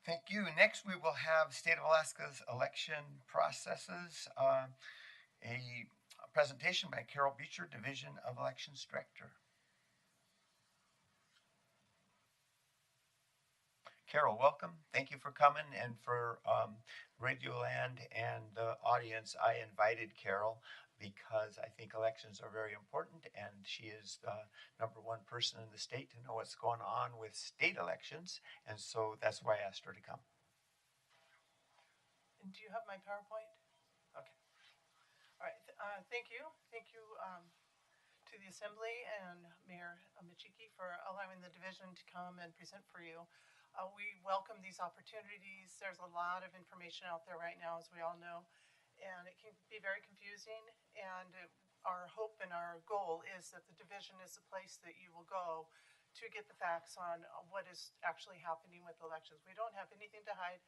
Thank you. Next, we will have State of Alaska's election processes, a presentation by Carol Beecher, Division of Elections Director. Carol, welcome. Thank you for coming, and for Radioland and the audience. I invited Carol because I think elections are very important, and she is the #1 person in the state to know what's going on with state elections, and so that's why I asked her to come. And do you have my PowerPoint? Okay. All right. Thank you. Thank you to the Assembly and Mayor Michiki for allowing the division to come and present for you. We welcome these opportunities. There's a lot of information out there right now, as we all know, and it can be very confusing. And our hope and our goal is that the division is the place that you will go to get the facts on what is actually happening with elections. We don't have anything to hide.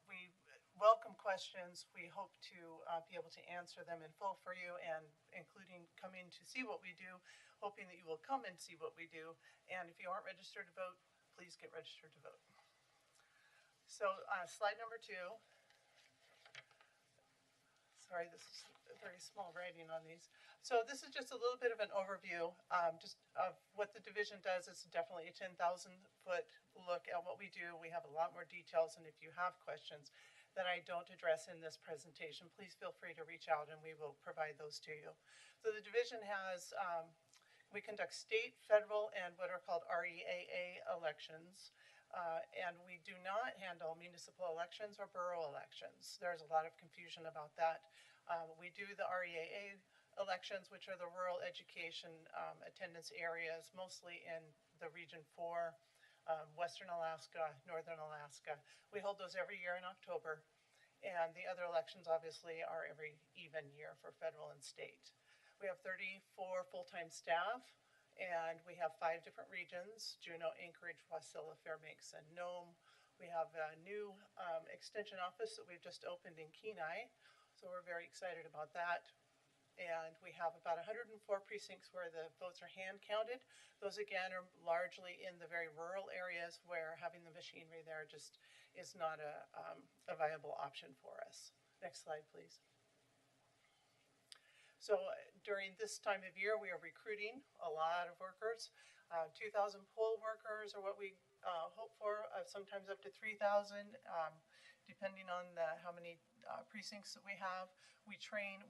We welcome questions. We hope to be able to answer them in full for you, and including coming to see what we do, hoping that you will come and see what we do. And if you aren't registered to vote, please get registered to vote. So slide number 2. Sorry, this is very small writing on these. So this is just a little bit of an overview just of what the division does. It's definitely a 10,000-foot look at what we do. We have a lot more details, and if you have questions that I don't address in this presentation, please feel free to reach out and we will provide those to you. So the division has, we conduct state, federal, and what are called REAA elections. And we do not handle municipal elections or borough elections. There's a lot of confusion about that. We do the REAA elections, which are the rural education attendance areas, mostly in the Region 4, Western Alaska, Northern Alaska. We hold those every year in October. And the other elections, obviously, are every even year for federal and state. We have 34 full-time staff. And we have 5 different regions: Juneau, Anchorage, Wasilla, Fairbanks, and Nome. We have a new extension office that we've just opened in Kenai, so we're very excited about that. And we have about 104 precincts where the votes are hand counted. Those, again, are largely in the very rural areas where having the machinery there just is not a viable option for us. Next slide, please. So during this time of year, we are recruiting a lot of workers. 2,000 poll workers are what we hope for, sometimes up to 3,000, depending on how many precincts that we have. We train,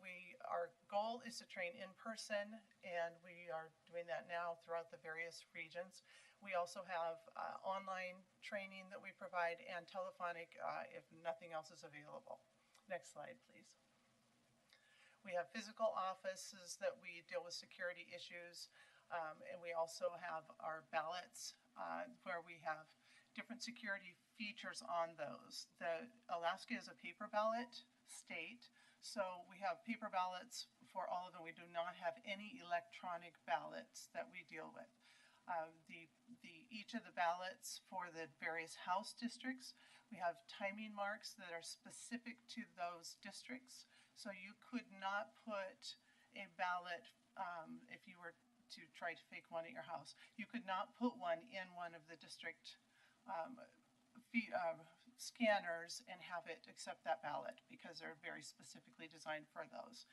our goal is to train in person, and we are doing that now throughout the various regions. We also have online training that we provide, and telephonic if nothing else is available. Next slide, please. We have physical offices that we deal with security issues, and we also have our ballots where we have different security features on those. Alaska is a paper ballot state, so we have paper ballots for all of them. We do not have any electronic ballots that we deal with. Each of the ballots for the various House districts, we have timing marks that are specific to those districts. So you could not put a ballot, if you were to try to fake one at your house, you could not put one in one of the district scanners and have it accept that ballot, because they're very specifically designed for those.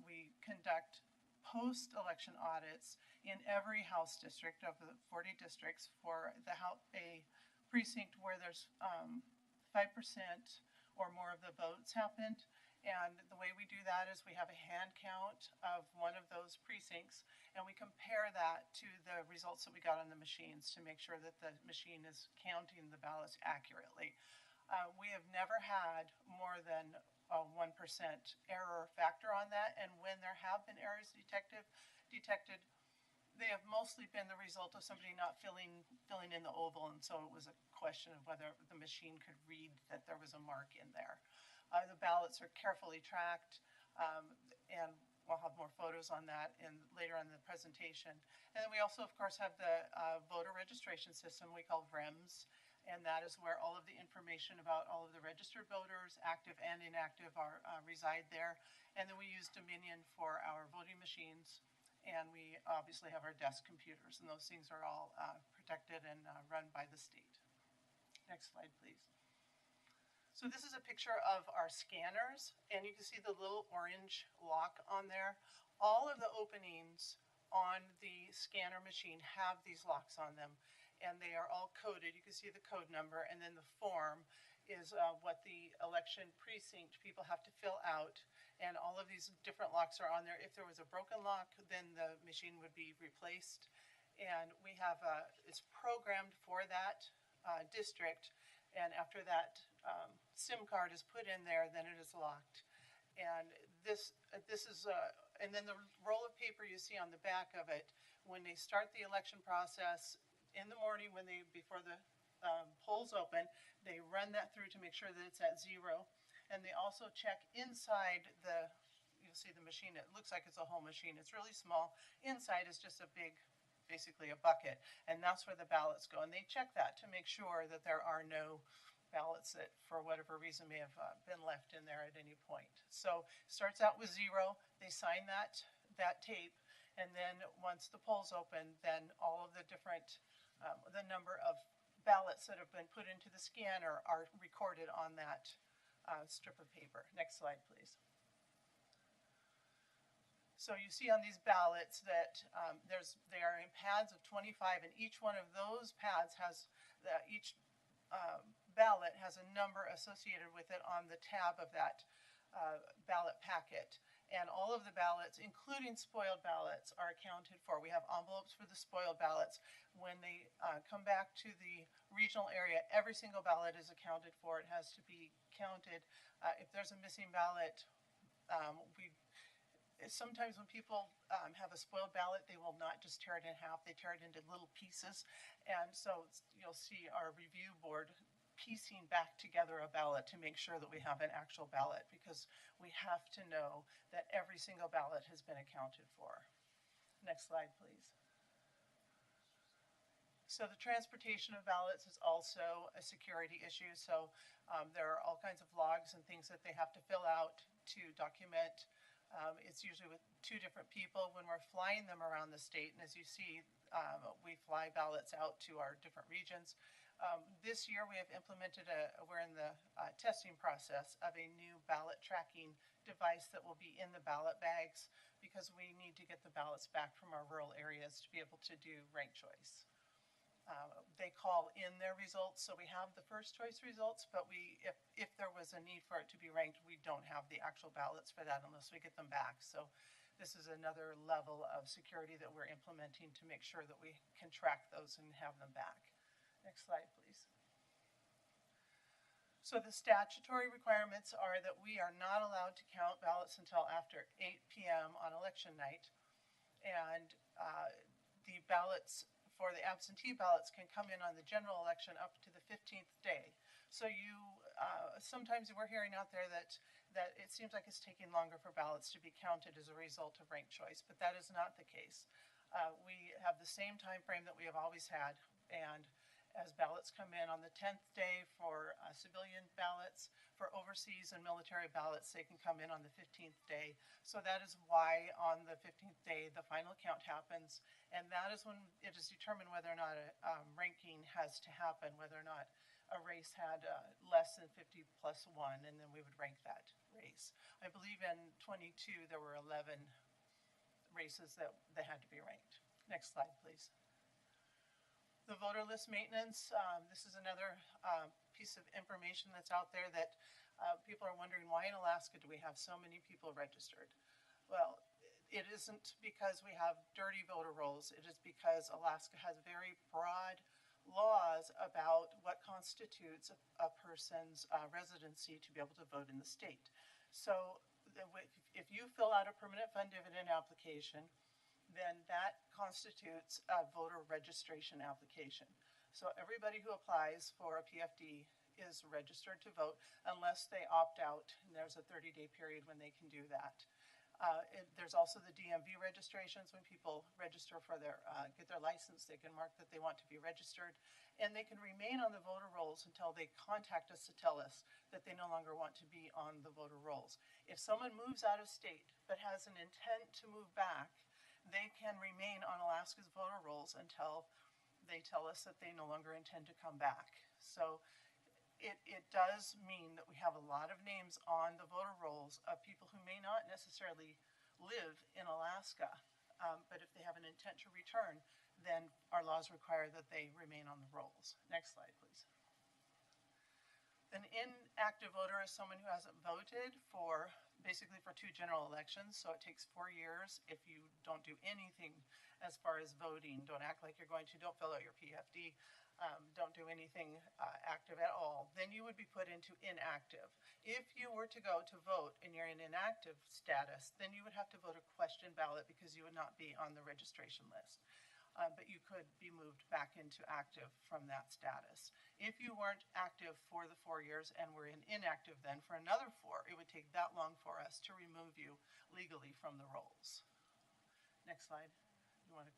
We conduct post-election audits in every House district of the 40 districts for a precinct where there's 5% or more of the votes happened. And the way we do that is we have a hand count of one of those precincts, and we compare that to the results that we got on the machines to make sure that the machine is counting the ballots accurately. We have never had more than a 1% error factor on that, and when there have been errors detected, they have mostly been the result of somebody not filling in the oval, and so it was a question of whether the machine could read that there was a mark in there. The ballots are carefully tracked, and we'll have more photos on that later in the presentation. And then we also, of course, have the voter registration system we call VREMS, and that is where all of the information about all of the registered voters, active and inactive, reside there. And then we use Dominion for our voting machines, and we obviously have our desk computers, and those things are all protected and run by the state. Next slide, please. So this is a picture of our scanners, and you can see the little orange lock on there. All of the openings on the scanner machine have these locks on them, and they are all coded. You can see the code number, and then the form is what the election precinct people have to fill out, and all of these different locks are on there. If there was a broken lock, then the machine would be replaced, and we have it's programmed for that district, and after that SIM card is put in there, then it is locked. And this is, and then the roll of paper you see on the back of it, when they start the election process in the morning, before the polls open, they run that through to make sure that it's at 0. And they also check inside you'll see the machine, it looks like it's a whole machine. It's really small. Inside is just a big, basically a bucket, and that's where the ballots go. And they check that to make sure that there are no ballots that for whatever reason may have been left in there at any point. So starts out with 0, they sign that tape, and then once the polls open, then all of the different, the number of ballots that have been put into the scanner are recorded on that strip of paper. Next slide, please. So you see on these ballots that they are in pads of 25, and each one of those pads has each ballot has a number associated with it on the tab of that ballot packet. And all of the ballots, including spoiled ballots, are accounted for. We have envelopes for the spoiled ballots. When they come back to the regional area, every single ballot is accounted for. It has to be counted. If there's a missing ballot, sometimes when people have a spoiled ballot, they will not just tear it in half. They tear it into little pieces. And so you'll see our review board piecing back together a ballot to make sure that we have an actual ballot, because we have to know that every single ballot has been accounted for. Next slide, please. So the transportation of ballots is also a security issue. So there are all kinds of logs and things that they have to fill out to document. It's usually with 2 different people when we're flying them around the state. And as you see, we fly ballots out to our different regions. This year we have implemented we're in the testing process of a new ballot tracking device that will be in the ballot bags, because we need to get the ballots back from our rural areas to be able to do ranked choice. They call in their results, so we have the first choice results, but if there was a need for it to be ranked, we don't have the actual ballots for that unless we get them back. So this is another level of security that we're implementing to make sure that we can track those and have them back. Next slide, please. So the statutory requirements are that we are not allowed to count ballots until after 8 p.m. on election night, and the ballots for the absentee ballots can come in on the general election up to the 15th day. So sometimes we're hearing out there that it seems like it's taking longer for ballots to be counted as a result of ranked choice, but that is not the case. We have the same time frame that we have always had, and as ballots come in on the 10th day for civilian ballots, for overseas and military ballots, they can come in on the 15th day. So that is why on the 15th day the final count happens, and that is when it is determined whether or not a ranking has to happen, whether or not a race had less than 50 plus 1, and then we would rank that race. I believe in 22 there were 11 races that had to be ranked. Next slide, please. The voter list maintenance, this is another piece of information that's out there that people are wondering, why in Alaska do we have so many people registered? Well, it isn't because we have dirty voter rolls. It is because Alaska has very broad laws about what constitutes a person's residency to be able to vote in the state. So if you fill out a permanent fund dividend application, then that constitutes a voter registration application. So everybody who applies for a PFD is registered to vote unless they opt out, and there's a 30-day period when they can do that. There's also the DMV registrations. When people register for get their license, they can mark that they want to be registered, and they can remain on the voter rolls until they contact us to tell us that they no longer want to be on the voter rolls. If someone moves out of state but has an intent to move back, they can remain on Alaska's voter rolls until they tell us that they no longer intend to come back. So it does mean that we have a lot of names on the voter rolls of people who may not necessarily live in Alaska, but if they have an intent to return, then our laws require that they remain on the rolls. Next slide, please. An inactive voter is someone who hasn't voted for basically for 2 general elections, so it takes 4 years. If you don't do anything as far as voting, don't act like you're going to, don't fill out your PFD, don't do anything active at all, then you would be put into inactive. If you were to go to vote and you're in inactive status, then you would have to vote a question ballot because you would not be on the registration list. But you could be moved back into active from that status. If you weren't active for the 4 years and were in inactive then for another 4, it would take that long for us to remove you legally from the rolls. Next slide. You want to,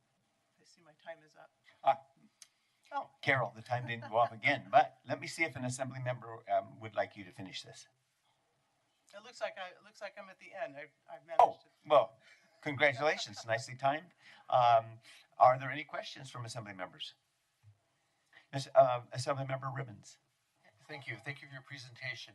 I see my time is up. Oh, Carol, the time didn't go off again, but let me see if an assembly member would like you to finish this. It looks like I'm at the end. I've Oh, managed to. well, congratulations, nicely timed. Are there any questions from assembly members? Assembly member Ribbons. Thank you. Thank you for your presentation.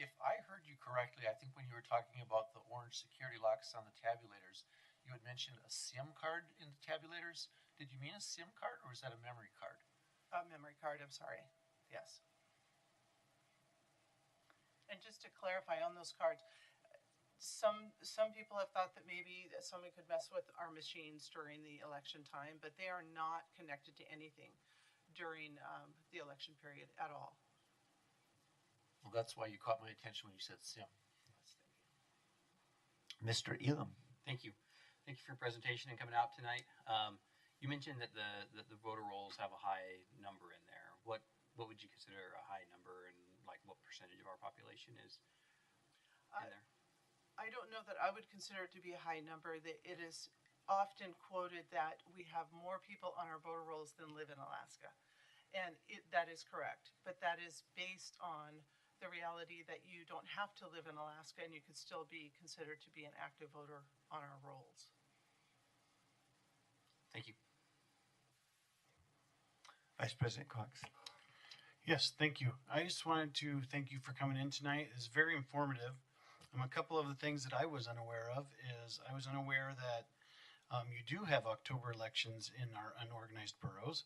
If I heard you correctly, I think when you were talking about the orange security locks on the tabulators, you had mentioned a SIM card in the tabulators. Did you mean a SIM card or is that a memory card? A memory card, I'm sorry. Yes. And just to clarify on those cards, some people have thought that maybe that someone could mess with our machines during the election time, but they are not connected to anything during the election period at all. Well, that's why you caught my attention when you said SIM. Yes, thank you. Mr. Elam. Thank you. Thank you for your presentation and coming out tonight. You mentioned that the voter rolls have a high number in there. What would you consider a high number, and like what percentage of our population is in there? I don't know that I would consider it to be a high number. That it is often quoted that we have more people on our voter rolls than live in Alaska, and that is correct. But that is based on the reality that you don't have to live in Alaska and you could still be considered to be an active voter on our rolls. Thank you. Vice President Cox. Yes, thank you. I just wanted to thank you for coming in tonight. It's very informative. A couple of the things that I was unaware of is I was unaware that you do have October elections in our unorganized boroughs.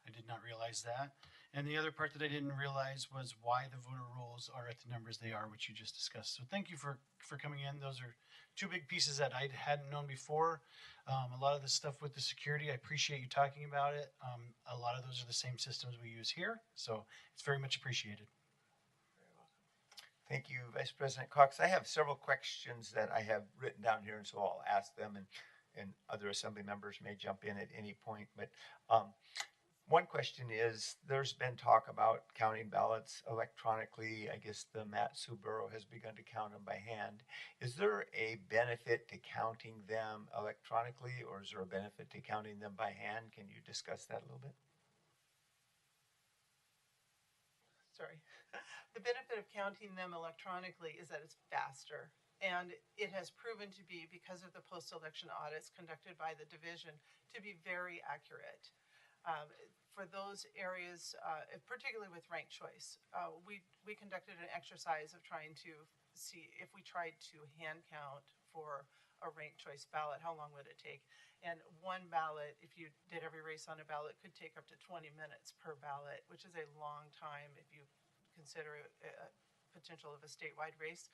I did not realize that. And the other part that I didn't realize was why the voter rolls are at the numbers they are, which you just discussed. So thank you for coming in. Those are 2 big pieces that I hadn't known before. A lot of the stuff with the security, I appreciate you talking about it. A lot of those are the same systems we use here. So it's very much appreciated. Thank you, Vice President Cox. I have several questions that I have written down here, and so I'll ask them, and other assembly members may jump in at any point. But one question is, there's been talk about counting ballots electronically. I guess the Mat-Su Borough has begun to count them by hand. Is there a benefit to counting them electronically, or is there a benefit to counting them by hand? Can you discuss that a little bit? Sorry. The benefit of counting them electronically is that it's faster. And it has proven to be, because of the post-election audits conducted by the division, to be very accurate. For those areas, particularly with ranked choice, we conducted an exercise of trying to see if we tried to hand count for a ranked choice ballot, how long would it take? And one ballot, if you did every race on a ballot, could take up to 20 minutes per ballot, which is a long time if you consider a potential of a statewide race.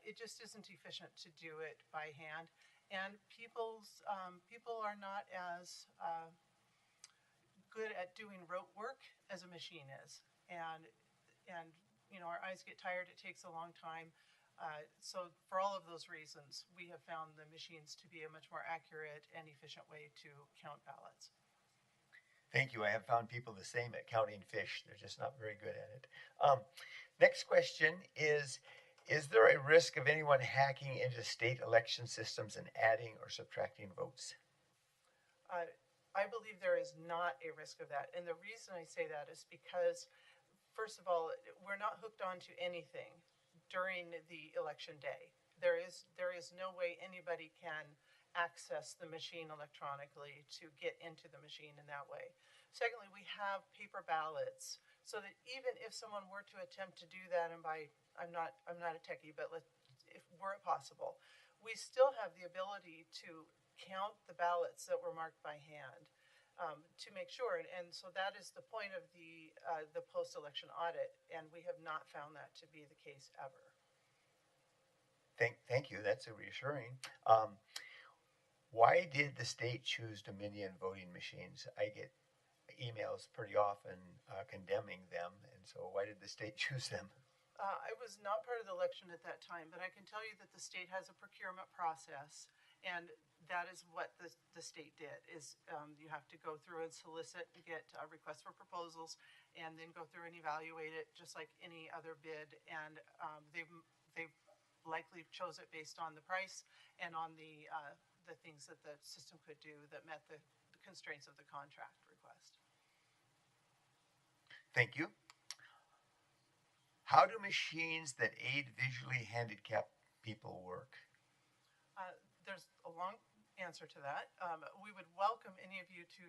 It just isn't efficient to do it by hand, and people are not as good at doing rote work as a machine is, and you know, our eyes get tired. It takes a long time. So for all of those reasons, we have found the machines to be a much more accurate and efficient way to count ballots. Thank you. I have found people the same at counting fish. They're just not very good at it. Next question is there a risk of anyone hacking into state election systems and adding or subtracting votes? I believe there is not a risk of that. And the reason I say that is because, first of all, we're not hooked onto anything during the election day. There is no way anybody can access the machine electronically to get into the machine in that way. Secondly, we have paper ballots, so that even if someone were to attempt to do that, and by I'm not a techie, but if were it possible, we still have the ability to count the ballots that were marked by hand, to make sure. And so that is the point of the post-election audit, and we have not found that to be the case ever. Thank you. That's a reassuring. Why did the state choose Dominion voting machines? I get emails pretty often condemning them, and so why did the state choose them? I was not part of the election at that time, but I can tell you that the state has a procurement process, and that is what the state did. Is you have to go through and solicit and get requests for proposals, and then go through and evaluate it just like any other bid. And they likely chose it based on the price and on the things that the system could do that met the constraints of the contract request. Thank you. How do machines that aid visually handicapped people work? There's a long answer to that. We would welcome any of you to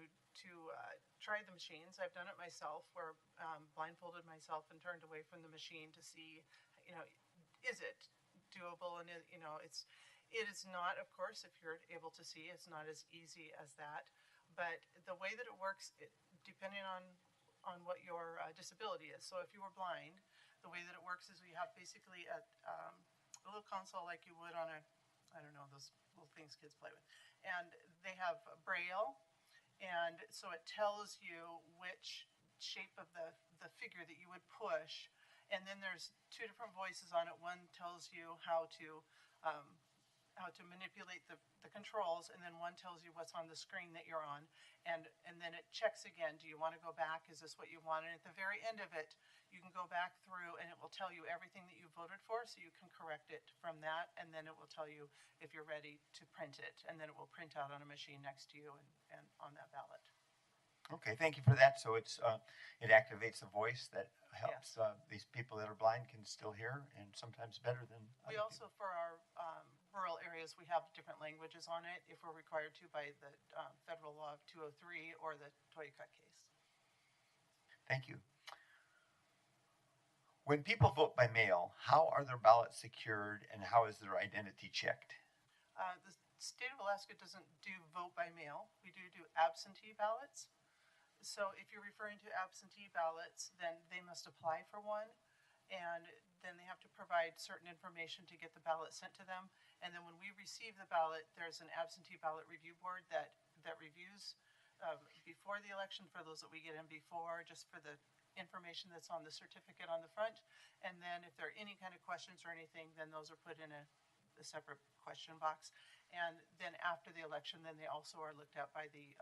try the machines. I've done it myself, where blindfolded myself and turned away from the machine to see, is it doable? And it is not, of course, if you're able to see, it's not as easy as that. But the way that it works, depending on what your disability is. So if you were blind, the way that it works is we have basically a little console like you would on I don't know, those little things kids play with. And they have Braille, and so it tells you which shape of the figure that you would push. And then there's two different voices on it. One tells you how to manipulate the controls, and then one tells you what's on the screen that you're on, and then it checks again. Do you want to go back? Is this what you want? And at the very end of it, you can go back through, and it will tell you everything that you voted for, so you can correct it from that, and then it will tell you if you're ready to print it, and then it will print out on a machine next to you and on that ballot. Okay, thank you for that. So it activates a voice that helps Yes. These people that are blind can still hear, and sometimes better than We other also, for our rural areas, we have different languages on it if we're required to by the federal law of 203 or the Toyota case. Thank you. When people vote by mail, how are their ballots secured and how is their identity checked? The state of Alaska doesn't do vote by mail. We do absentee ballots. So if you're referring to absentee ballots, then they must apply for one, and then they have to provide certain information to get the ballot sent to them. And then when we receive the ballot, there's an absentee ballot review board that reviews before the election, for those that we get in before, just for the information that's on the certificate on the front. And then if there are any kind of questions or anything, then those are put in a separate question box. And then after the election, then they also are looked at by the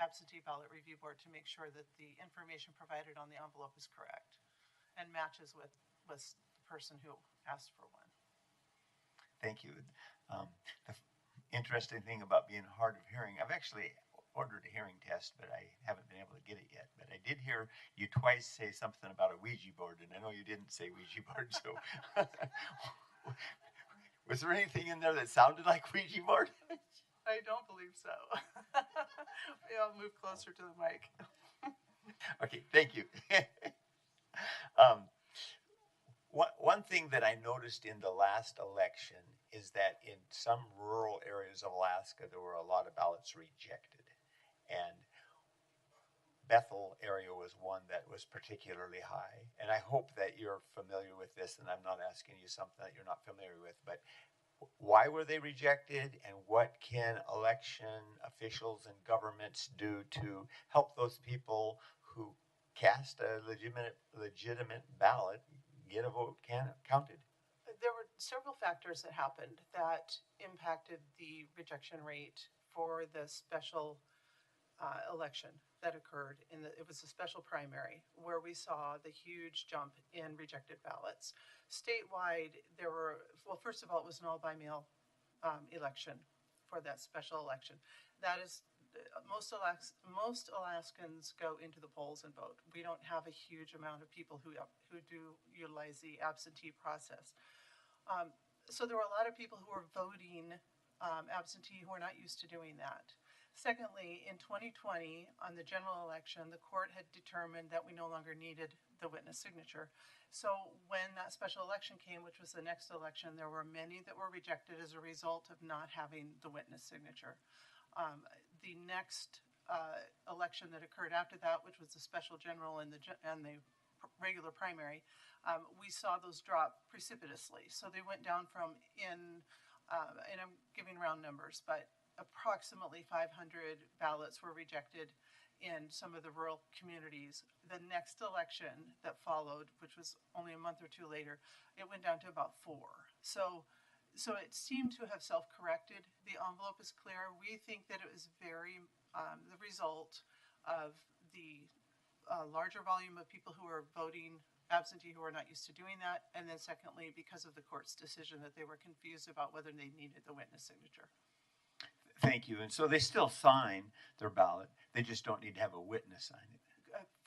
absentee ballot review board to make sure that the information provided on the envelope is correct and matches with the person who asked for one. Thank you. The interesting thing about being hard of hearing, I've actually ordered a hearing test, but I haven't been able to get it yet. But I did hear you twice say something about a Ouija board, and I know you didn't say Ouija board, so was there anything in there that sounded like Ouija board? I don't believe so. Maybe I'll move closer to the mic. Okay, thank you. One thing that I noticed in the last election is that in some rural areas of Alaska, there were a lot of ballots rejected. And Bethel area was one that was particularly high. And I hope that you're familiar with this, and I'm not asking you something that you're not familiar with, but why were they rejected, and what can election officials and governments do to help those people who cast a legitimate ballot get a vote counted? There were several factors that happened that impacted the rejection rate for the special election that occurred it was a special primary where we saw the huge jump in rejected ballots. Statewide, there were, well, first of all, it was an all-by-mail election for that special election. That is, most Alaskans go into the polls and vote. We don't have a huge amount of people who do utilize the absentee process. So there were a lot of people who were voting absentee who are not used to doing that. Secondly, in 2020, on the general election, the court had determined that we no longer needed the witness signature. So when that special election came, which was the next election, there were many that were rejected as a result of not having the witness signature. The next election that occurred after that, which was the special general and the regular primary, we saw those drop precipitously. So they went down from and I'm giving round numbers, but approximately 500 ballots were rejected in some of the rural communities. The next election that followed, which was only a month or two later, it went down to about 4. So it seemed to have self-corrected. The envelope is clear. We think that it was the result of the larger volume of people who are voting absentee who are not used to doing that, and then secondly, because of the court's decision that they were confused about whether they needed the witness signature. Thank you. And so they still sign their ballot. They just don't need to have a witness sign it.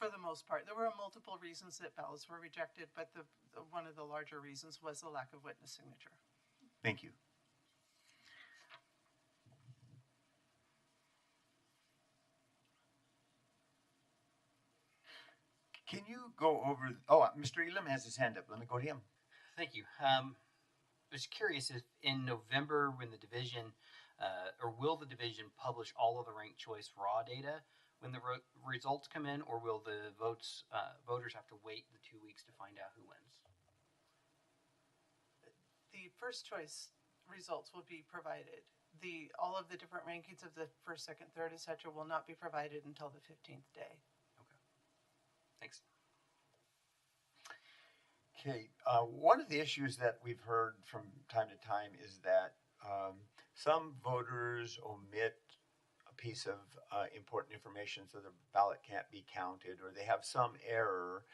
For the most part, there were multiple reasons that ballots were rejected, but one of the larger reasons was the lack of witness signature. Thank you. Can you go over? Oh, Mr. Elam has his hand up. Let me go to him. Thank you. I was curious if in November when the division, or will the division publish all of the ranked choice raw data when the results come in, or will the voters have to wait the 2 weeks to find out who wins? The first choice results will be provided. All of the different rankings of the first, second, third, etc. will not be provided until the 15th day. Okay. Thanks. Okay. One of the issues that we've heard from time to time is that some voters omit a piece of important information so their ballot can't be counted, or they have some error,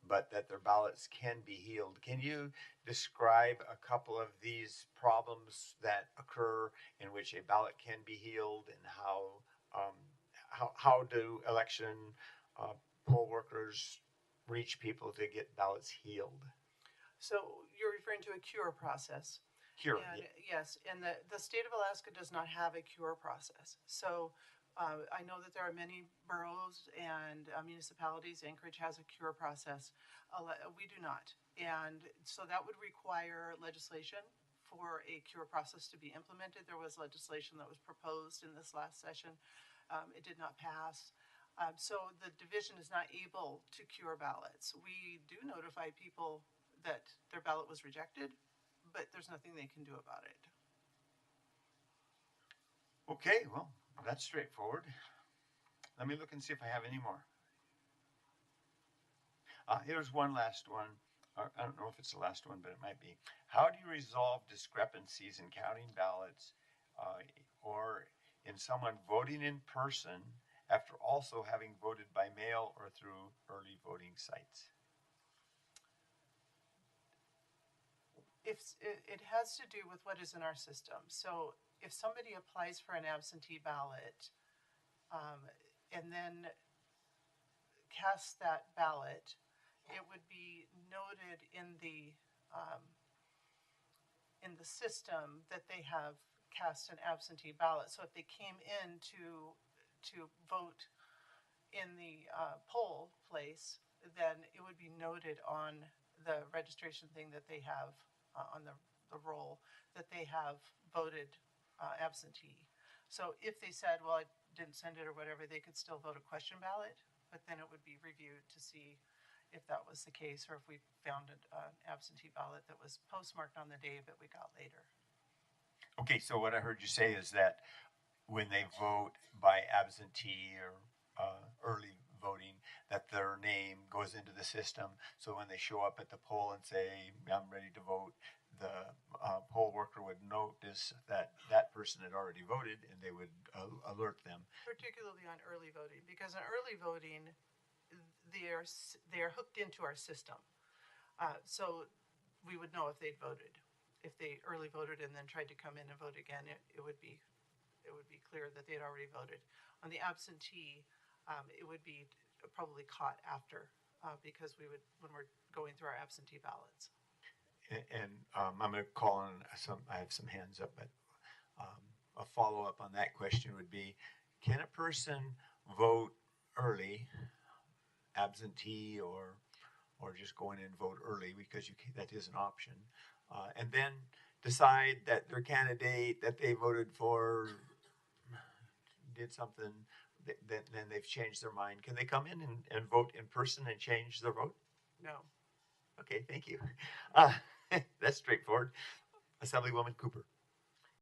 but that their ballots can be healed. Can you describe a couple of these problems that occur in which a ballot can be healed, and how do election poll workers reach people to get ballots healed? So you're referring to a cure process. Cure. And, yes, and the state of Alaska does not have a cure process. So I know that there are many boroughs and municipalities. Anchorage has a cure process. We do not. And so that would require legislation for a cure process to be implemented. There was legislation that was proposed in this last session. It did not pass. So the division is not able to cure ballots. We do notify people that their ballot was rejected, but there's nothing they can do about it. Okay, well, that's straightforward. Let me look and see if I have any more. Here's one last one. I don't know if it's the last one, but it might be. How do you resolve discrepancies in counting ballots or in someone voting in person after also having voted by mail or through early voting sites? It has to do with what is in our system. So if somebody applies for an absentee ballot and then casts that ballot, it would be noted in the system that they have cast an absentee ballot. So if they came in to vote in the poll place, then it would be noted on the registration thing that they have on the roll that they have voted absentee. So if they said, well, I didn't send it or whatever, they could still vote a question ballot, but then it would be reviewed to see if that was the case, or if we found an absentee ballot that was postmarked on the day but we got later. Okay, so what I heard you say is that when they vote by absentee or early voting, that their name goes into the system. So when they show up at the poll and say, I'm ready to vote, the poll worker would notice that that person had already voted, and they would alert them. Particularly on early voting, because in early voting, they are hooked into our system. So we would know if they'd voted. If they early voted and then tried to come in and vote again, it would be clear that they had already voted. On the absentee, it would be probably caught after because we would, when we're going through our absentee ballots. And I'm going to call on I have some hands up, but a follow-up on that question would be, can a person vote early, absentee, or just go in and vote early because that is an option, and then decide that their candidate that they voted for did something, then they've changed their mind? Can they come in and vote in person and change their vote? No. Okay, thank you. That's straightforward. Assemblywoman Cooper.